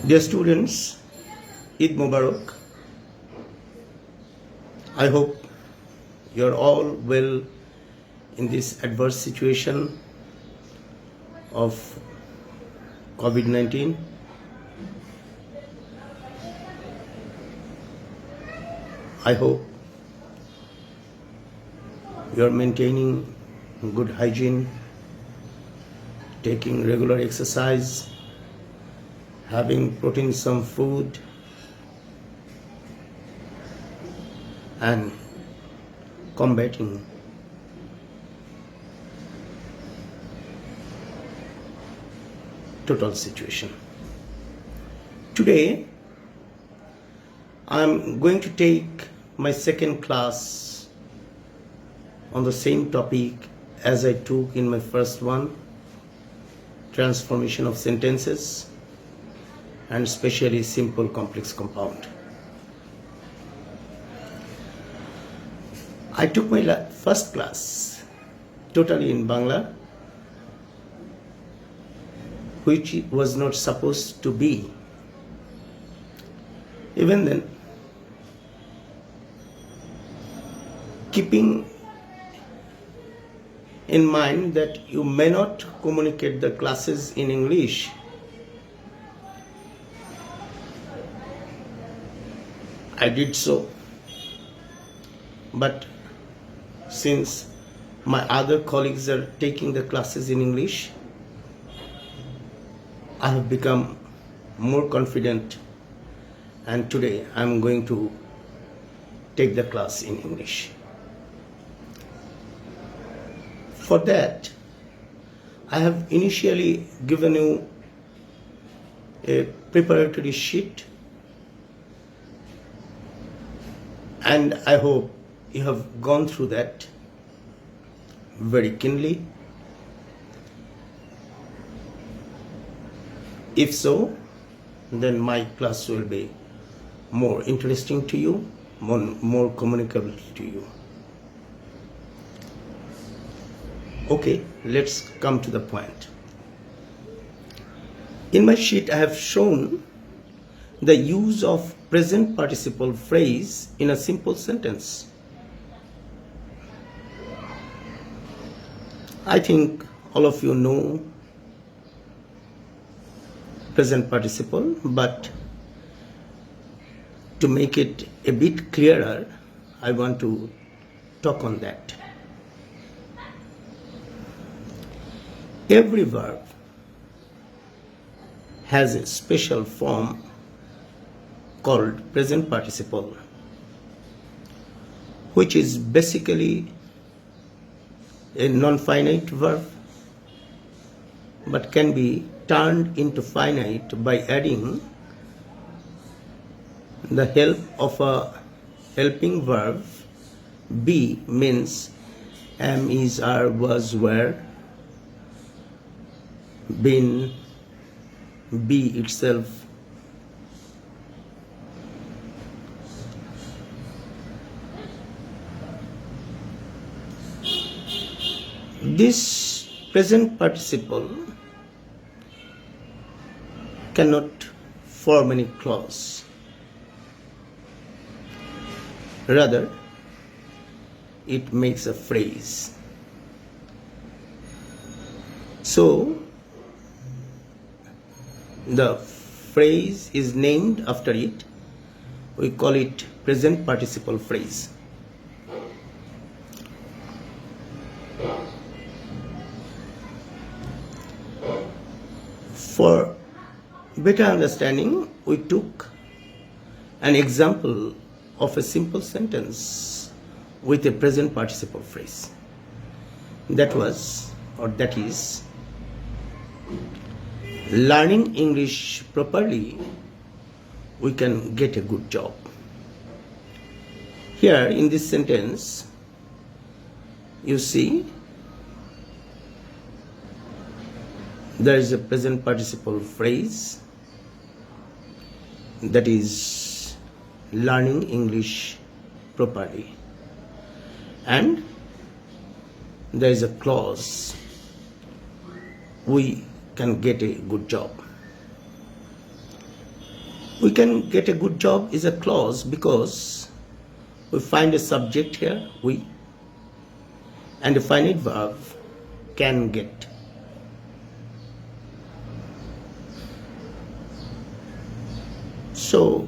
Dear students, Eid Mubarak. I hope you're all well in this adverse situation of COVID-19. I hope you're maintaining good hygiene, taking regular exercise, having protein some food, and combating total situation. Today I'm going to take my second class on the same topic as I took in my first one, transformation of sentences, and especially simple complex compound. I took my first class totally in Bangla, which was not supposed to be. Even then, keeping in mind that you may not communicate the classes in English, I did so. But since my other colleagues are taking the classes in English, I have become more confident, and today I am going to take the class in English. For that, I have initially given you a preparatory sheet, and I hope you have gone through that very keenly. If so, then my class will be more interesting to you, more communicable to you. Okay, let's come to the point. In my sheet, I have shown the use of present participle phrase in a simple sentence. I think all of you know present participle, but to make it a bit clearer, I want to talk on that. Every verb has a special form called present participle, which is basically a non-finite verb but can be turned into finite by adding the help of a helping verb. Be means am, is, are, was, were. Been, be itself. This present participle cannot form any clause. Rather, it makes a phrase. So, the phrase is named after it. We call it present participle phrase. For better understanding, we took an example of a simple sentence with a present participle phrase. That is, learning English properly, we can get a good job. Here in this sentence, you see there is a present participle phrase, that is learning English properly, and there is a clause, we can get a good job. we can get a good job is a clause because we find a subject here, we, and a finite verb, can get. So,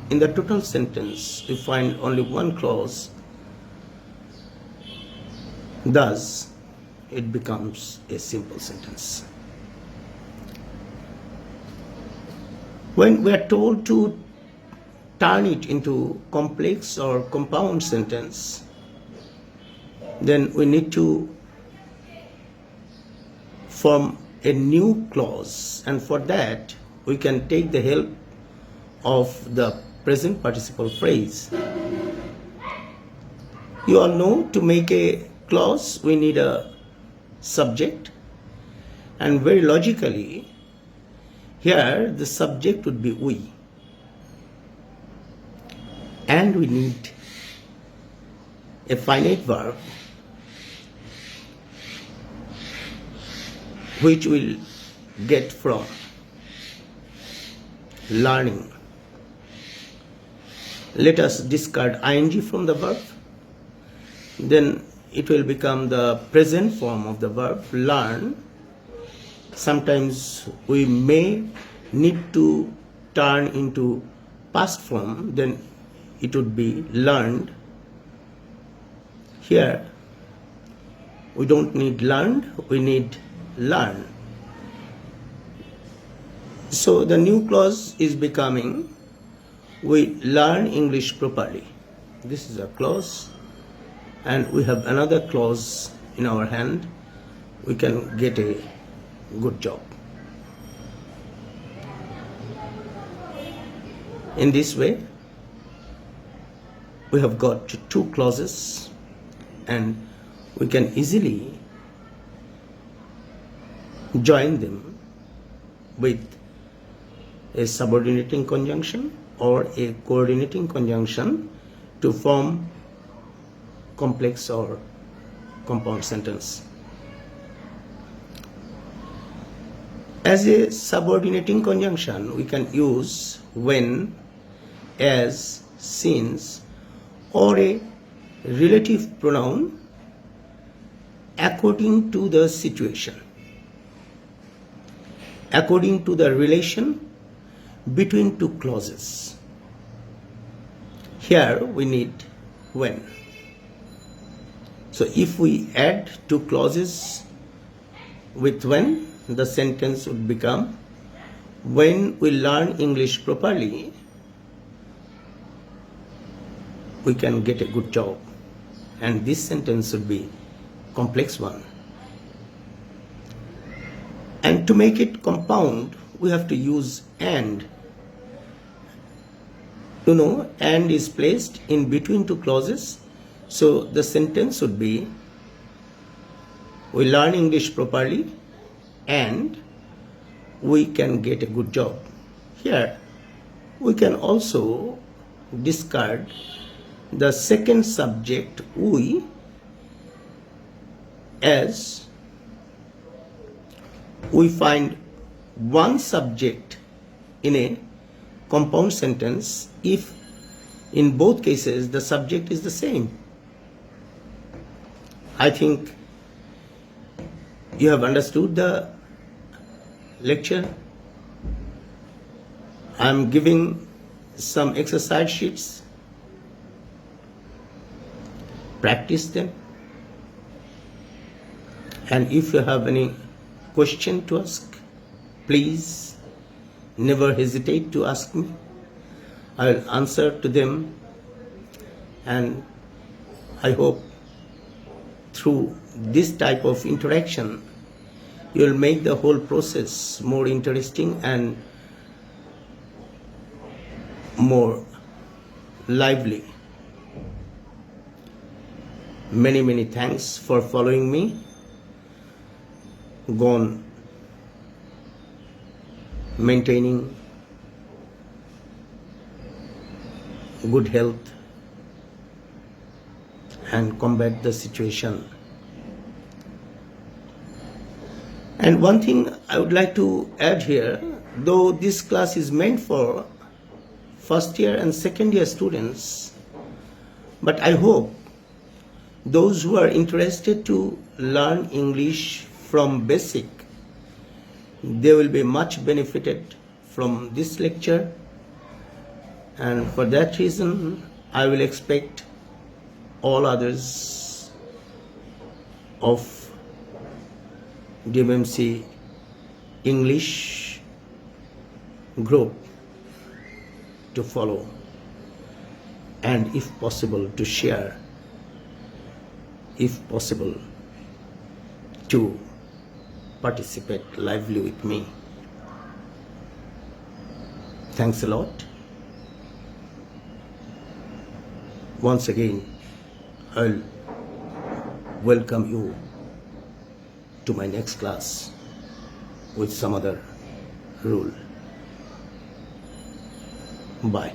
in the total sentence, we find only one clause, thus it becomes a simple sentence. When we are told to turn it into complex or compound sentence, then we need to form a new clause, and for that we can take the help of the present participle phrase. You all know, to make a clause we need a subject, and very logically here the subject would be we, and we need a finite verb which we'll get from learning. Let us discard ing from the verb, then it will become the present form of the verb learn. Sometimes we may need to turn into past form, then it would be learned. Here we don't need learned, we need learn. So the new clause is becoming we learn English properly. This is a clause, and we have another clause in our hand. We can get a good job. In this way, we have got two clauses, and we can easily join them with a subordinating conjunction or a coordinating conjunction to form complex or compound sentence. As a subordinating conjunction, we can use when, as, since, or a relative pronoun according to the situation, according to the relation between two clauses. Here we need when. So if we add two clauses with when, the sentence would become when we learn English properly, we can get a good job. And this sentence would be complex one. And to make it compound, we have to use and. You know, and is placed in between two clauses. So the sentence would be we learn English properly and we can get a good job. Here we can also discard the second subject we, as we find one subject in a compound sentence if in both cases the subject is the same. I think you have understood the lecture. I am giving some exercise sheets. Practice them. And if you have any question to ask, please never hesitate to ask me. I will answer to them, and I hope through this type of interaction you will make the whole process more interesting and more lively. Many thanks for following me. Go on maintaining good health and combat the situation. And one thing I would like to add here, though this class is meant for first year and second year students, but I hope those who are interested to learn English from basic, they will be much benefited from this lecture, and for that reason I will expect all others of DMMC English group to follow, and if possible to share, if possible to participate lively with me. Thanks a lot. Once again, I'll welcome you to my next class with some other rule. Bye.